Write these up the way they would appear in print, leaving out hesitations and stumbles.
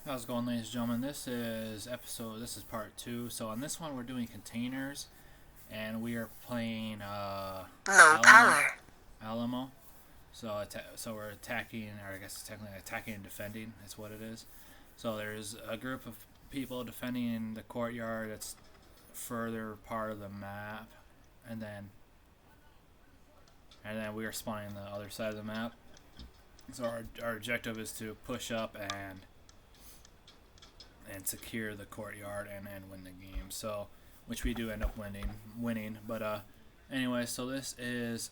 How's it going, ladies and gentlemen? This is part two. So on this one, we're doing containers, and we are playing Low Alamo. power. Alamo. So we're attacking, or I guess technically attacking and defending. Is what it is. So there's a group of people defending the courtyard. That's further part of the map, and then we are spawning the other side of the map. So our objective is to push up and secure the courtyard and win the game. So, which we do end up winning. But anyway, so this is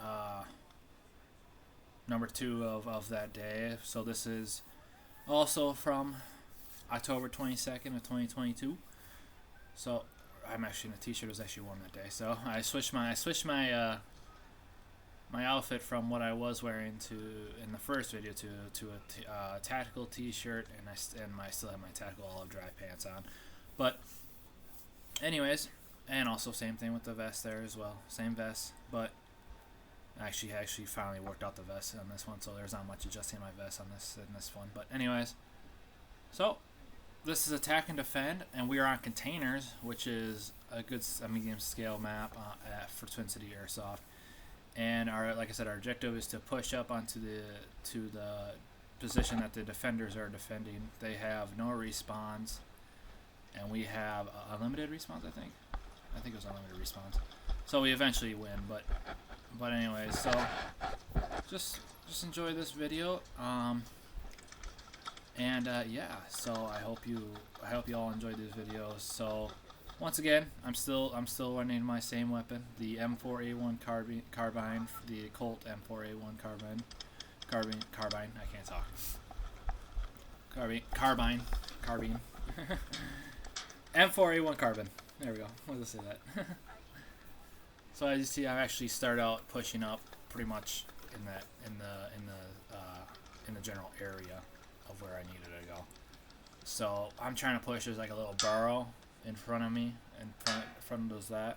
uh, number two of that day. So this is also from October 22nd of 2022. So I'm actually in a t-shirt. Was actually worn that day. So I switched my my outfit from what I was wearing to in the first video to a tactical T-shirt, and I still have my tactical olive dry pants on. But anyways, and also same thing with the vest there as well, same vest. But I actually finally worked out the vest on this one, so there's not much adjusting my vest on this in this one. But anyways, so this is attack and defend, and we are on containers, which is a medium scale map for Twin City Airsoft. And like I said, our objective is to push up onto the position that the defenders are defending. They have no respawns, and we have unlimited respawns. I think it was unlimited respawns. So we eventually win, but anyways, so just enjoy this video. Yeah. So I hope you all enjoyed these videos. So. Once again, I'm still running my same weapon, the M4A1 carbine, the Colt M4A1 carbine. I can't talk. Carbine. M4A1 carbine. There we go. Let's say that. So as you see, I've actually started out pushing up pretty much in the general area of where I needed to go. So I'm trying to push. There's like a little burrow in front of me, in front of those that,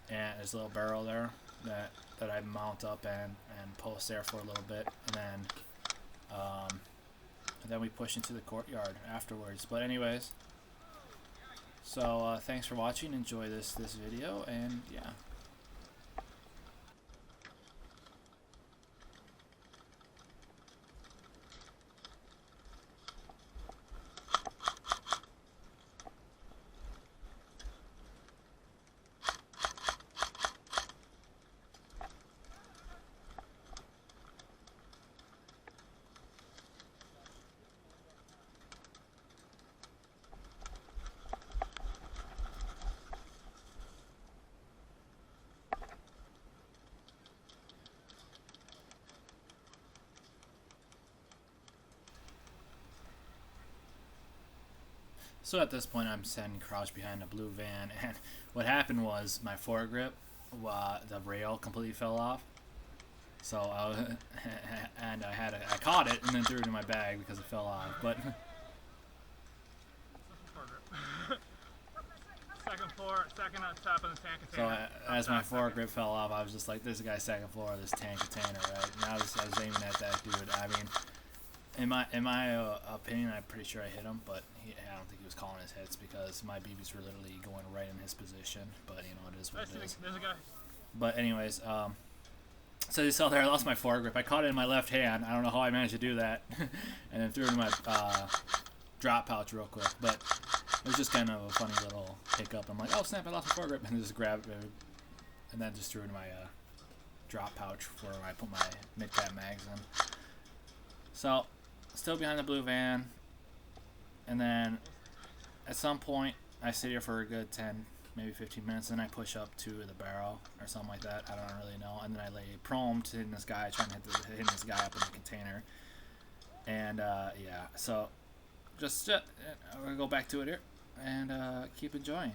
and there's a little barrel there that I mount up and post there for a little bit, and then we push into the courtyard afterwards. But anyways, so thanks for watching. Enjoy this video, and yeah. So at this point, I'm standing crouched behind a blue van, and what happened was my foregrip, the rail completely fell off. So and I caught it and then threw it in my bag because it fell off. But Second floor, second on top of the tank so container. as my foregrip fell off, I was just like, "This guy's second floor of this tank container, right?" And I was aiming at that dude. I mean, in my opinion, I'm pretty sure I hit him, but I don't think he was calling his hits because my BBs were literally going right in his position. But you know, it is what it is. There's a guy. But anyways, so you saw there, I lost my foregrip. I caught it in my left hand. I don't know how I managed to do that, and then threw it in my drop pouch real quick. But it was just kind of a funny little hiccup. I'm like, oh snap, I lost my foregrip, and just grabbed it, and then just threw it in my drop pouch where I put my mid-cap mags in. So, still behind the blue van, and then at some point, I sit here for a good 10, maybe 15 minutes, and I push up to the barrel or something like that. I don't really know. And then I lay prone to hitting this guy, trying to hit this guy up in the container. And yeah, so just we're gonna go back to it here and keep enjoying.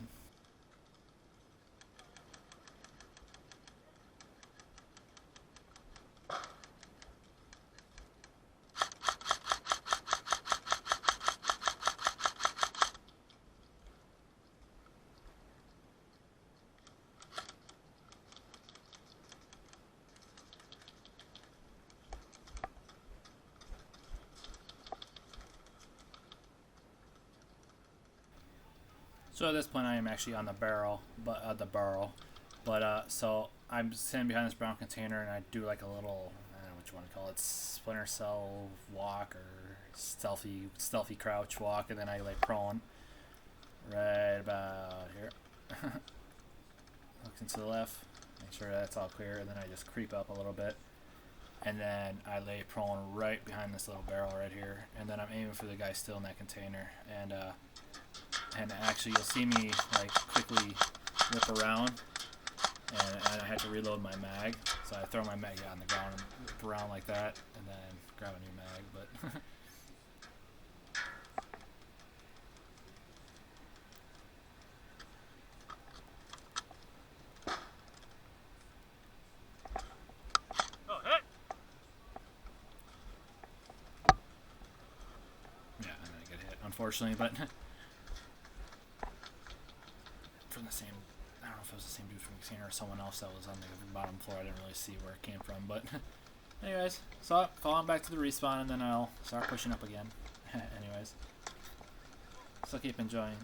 So at this point, I am actually on the barrel, so I'm sitting behind this brown container, and I do like a little, I don't know what you want to call it, splinter cell walk or stealthy crouch walk, and then I lay prone right about here. Looking to the left, make sure that's all clear, and then I just creep up a little bit, and then I lay prone right behind this little barrel right here, and then I'm aiming for the guy still in that container, and actually you'll see me like quickly whip around, and I had to reload my mag, so I throw my mag on the ground and whip around like that, and then grab a new mag. But Oh, hit! yeah, I'm gonna get hit, unfortunately, but from the same. I don't know if it was the same dude from the container or someone else that was on the bottom floor. I didn't really see where it came from, but anyways, so falling back to the respawn, and then I'll start pushing up again. Anyways, so keep enjoying.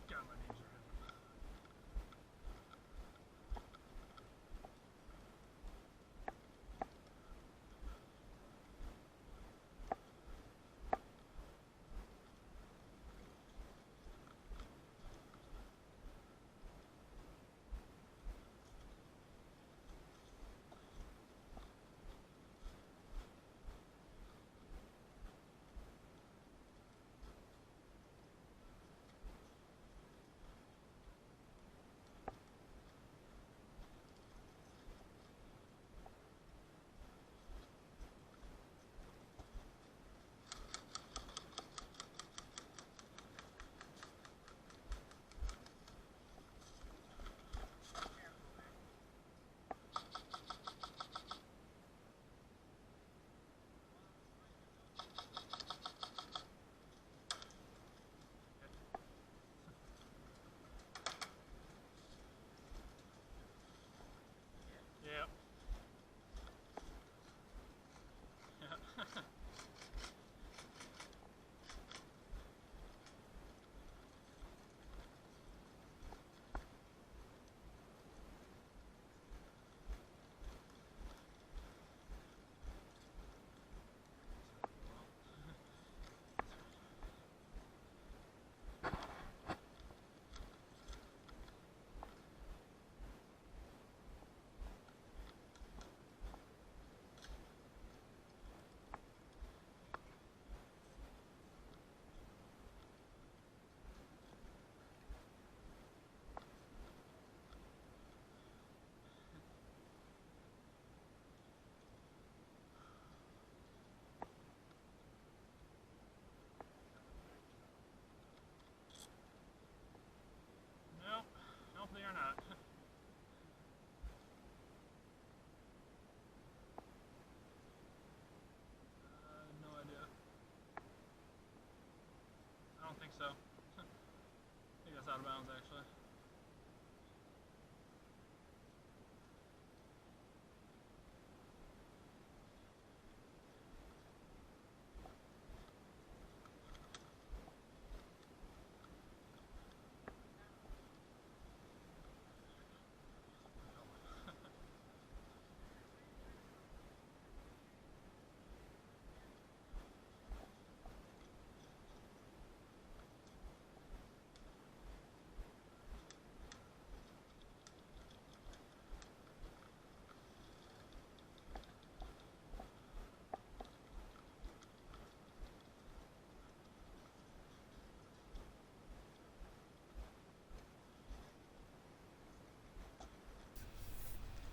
God, my knees are hurting. Yep. No, hopefully you're not. No idea. I don't think so. I think that's out of bounds, actually.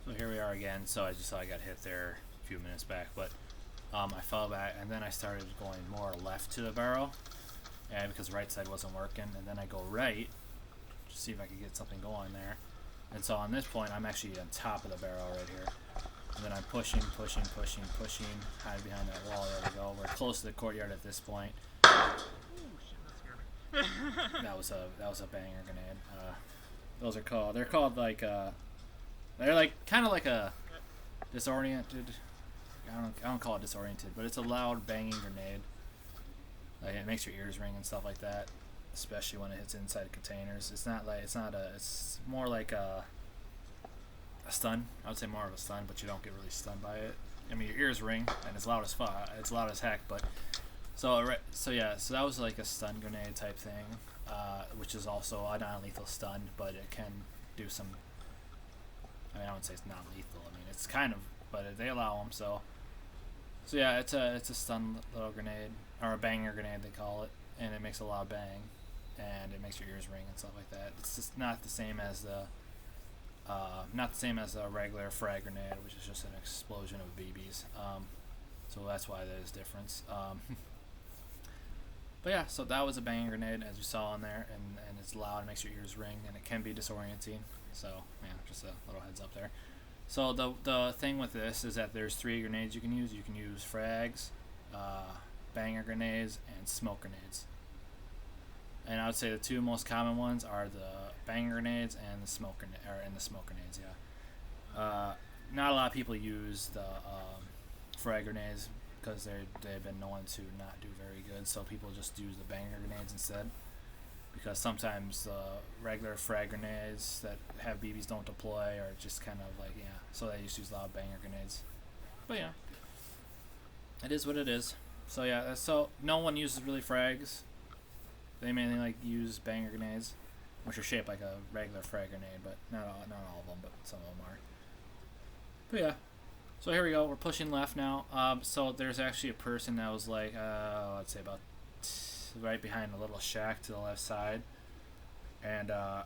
So here we are again. So I just saw I got hit there a few minutes back, but I fell back, and then I started going more left to the barrel, and because the right side wasn't working, and then I go right to see if I could get something going there. And so on this point, I'm actually on top of the barrel right here. And then I'm pushing, hide behind that wall. There we go. We're close to the courtyard at this point. Ooh, shit, that scared me. That was a banger grenade. Those are called. They're called like. They're like kind of like a disoriented. I don't call it disoriented, but it's a loud banging grenade. Like it makes your ears ring and stuff like that, especially when it hits inside containers. It's more like a stun. I would say more of a stun, but you don't get really stunned by it. I mean, your ears ring and it's loud as fuck. It's loud as heck, but so that was like a stun grenade type thing, which is also a non-lethal stun, but it can do some. I mean, I wouldn't say it's non-lethal. I mean, it's kind of, but they allow them. So yeah, it's a stun little grenade, or a banger grenade they call it, and it makes a loud bang, and it makes your ears ring and stuff like that. It's just not the same as a regular frag grenade, which is just an explosion of BBs. So that's why there's difference. But yeah, so that was a banging grenade, as you saw in there, and it's loud, it makes your ears ring, and it can be disorienting. So yeah, just a little heads up there. So the thing with this is that there's 3 grenades you can use. You can use frags, banger grenades, and smoke grenades. And I would say the 2 most common ones are the banger grenades and the smoke grenades. Yeah. Not a lot of people use the frag grenades because they've been known to not do very good. So people just use the banger grenades instead. Because sometimes the regular frag grenades that have BBs don't deploy, or just kind of like, yeah, so they just use loud banger grenades. But yeah, it is what it is. So yeah, so no one uses really frags. They mainly like use banger grenades, which are shaped like a regular frag grenade, but not all of them, but some of them are. But yeah, so here we go. We're pushing left now. So there's actually a person that was like, let's say about right behind a little shack to the left side, and I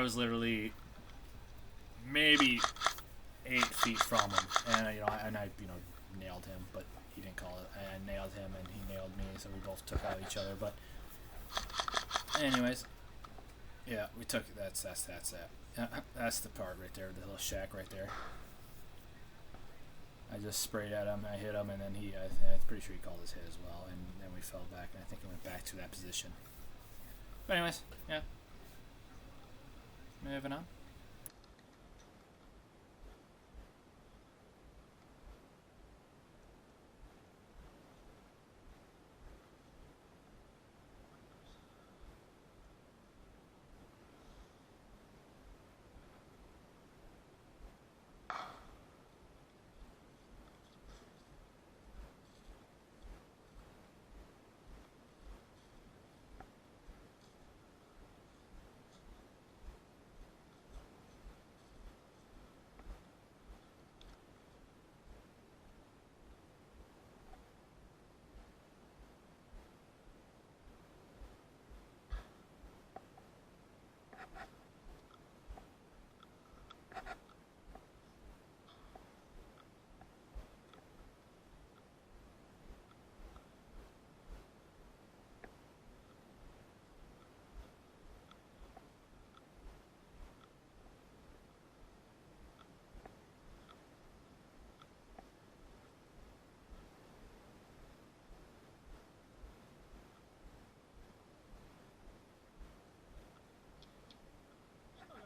was literally maybe 8 feet from him, and I nailed him, but he didn't call it. I nailed him and he nailed me, so we both took out each other. But anyways, yeah, we took that's that. That's the part right there, the little shack right there. I just sprayed at him, I hit him, and then I'm pretty sure he called his hit as well, and then we fell back, and I think it went back to that position. But anyways, yeah. Moving on.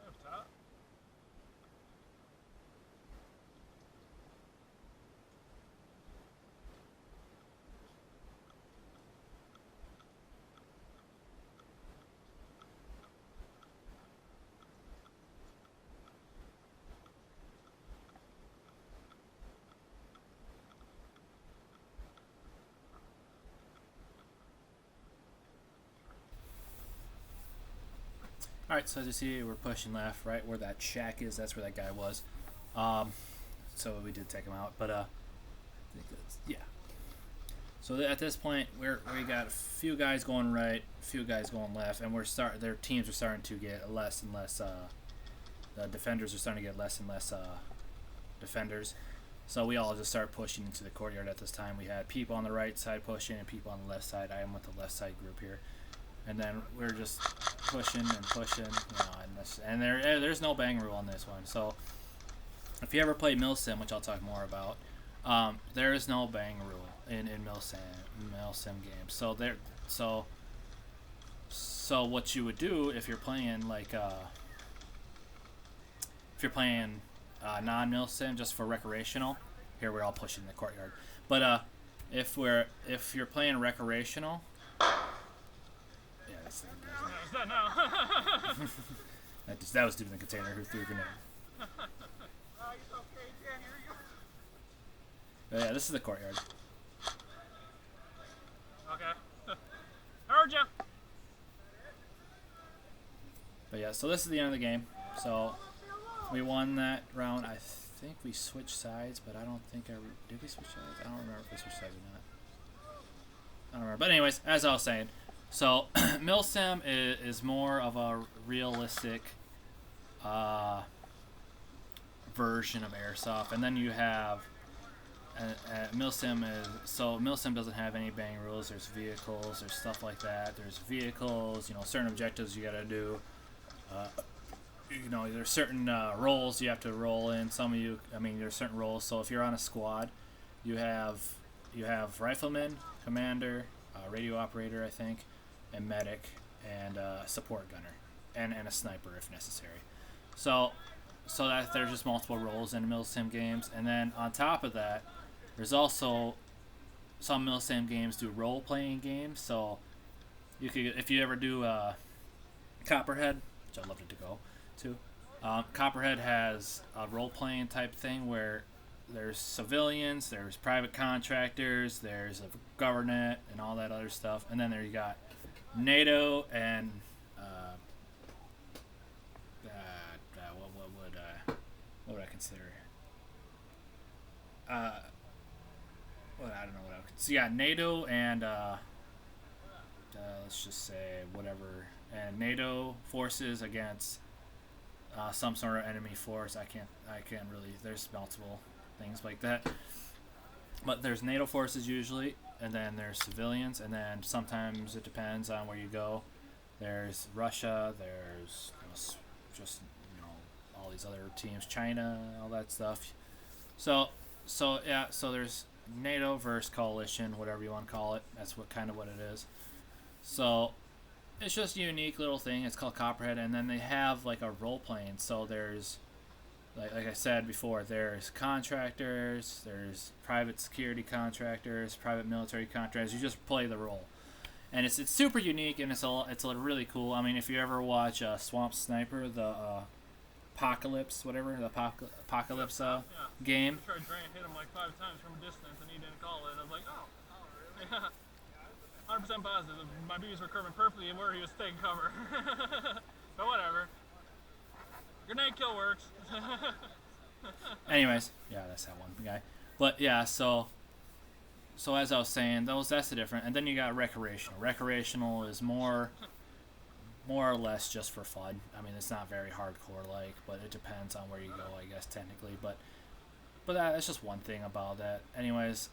Up top. Alright, so as you see, we're pushing left, right where that shack is, that's where that guy was. So we did take him out, but I think yeah. So at this point, we got a few guys going right, a few guys going left, and their teams are starting to get less and less. The defenders are starting to get less and less defenders. So we all just started pushing into the courtyard at this time. We had people on the right side pushing and people on the left side. I am with the left side group here. And then we're just pushing and pushing, and there's no bang rule on this one. So if you ever play Milsim, which I'll talk more about, there is no bang rule in Milsim games. So what you would do if you're playing non-Milsim just for recreational, here we're all pushing the courtyard. But if you're playing recreational. That was dude in the container who threw a grenade. But yeah, this is the courtyard. Okay. Heard ya. But yeah, so this is the end of the game. So we won that round. I think we switched sides, but I don't think did we switch sides? I don't remember if we switched sides or not. I don't remember. But anyways, as I was saying. So, Milsim is more of a realistic version of Airsoft, and then you have Milsim Milsim doesn't have any bang rules. There's vehicles, there's stuff like that. There's vehicles, certain objectives you gotta do. There's certain roles you have to roll in. There's certain roles. So if you're on a squad, you have rifleman, commander, radio operator, I think, and medic, and support gunner, and a sniper if necessary. So that there's just multiple roles in Milsim games, and then on top of that, there's also some Milsim games do role-playing games. So you could, if you ever do Copperhead, which I'd love to go to. Copperhead has a role-playing type thing where there's civilians, there's private contractors, there's a government, and all that other stuff, and then there you got NATO and what would I consider? I don't know what I would. So yeah, NATO and let's just say whatever, and NATO forces against some sort of enemy force. I can't really. There's multiple things like that. But there's NATO forces usually, and then there's civilians, and then sometimes it depends on where you go. There's Russia, there's just all these other teams, China, all that stuff. So there's NATO versus coalition, whatever you want to call it. That's what it is. So it's just a unique little thing. It's called Copperhead, and then they have like a role playing. So there's like I said before, there's contractors, there's private security contractors, private military contractors. You just play the role, and it's super unique, and it's really cool. I mean, if you ever watch Swamp Sniper, the Apocalypse, whatever, the Apocalypse game. I tried trying to hit him like 5 times from a distance, and he didn't call it. I was like, oh really? 100% positive. My bees were curving perfectly and where he was taking cover. But whatever. Grenade kill works. Anyways, yeah, that's that one guy. But yeah, so as I was saying, that's the different. And then you got recreational. Recreational is more or less just for fun. I mean, it's not very hardcore but it depends on where you go, I guess, technically. But that's just one thing about that. Anyways,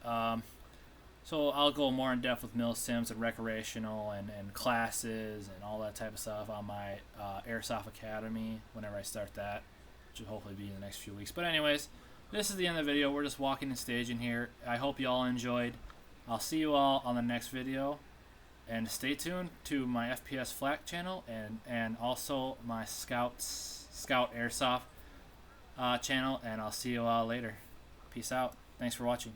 so I'll go more in depth with Milsims and recreational and classes and all that type of stuff on my Airsoft Academy whenever I start that, which will hopefully be in the next few weeks. But anyways, this is the end of the video. We're just walking and staging here. I hope you all enjoyed. I'll see you all on the next video. And stay tuned to my FPS Flak channel and also my Scout Airsoft channel. And I'll see you all later. Peace out. Thanks for watching.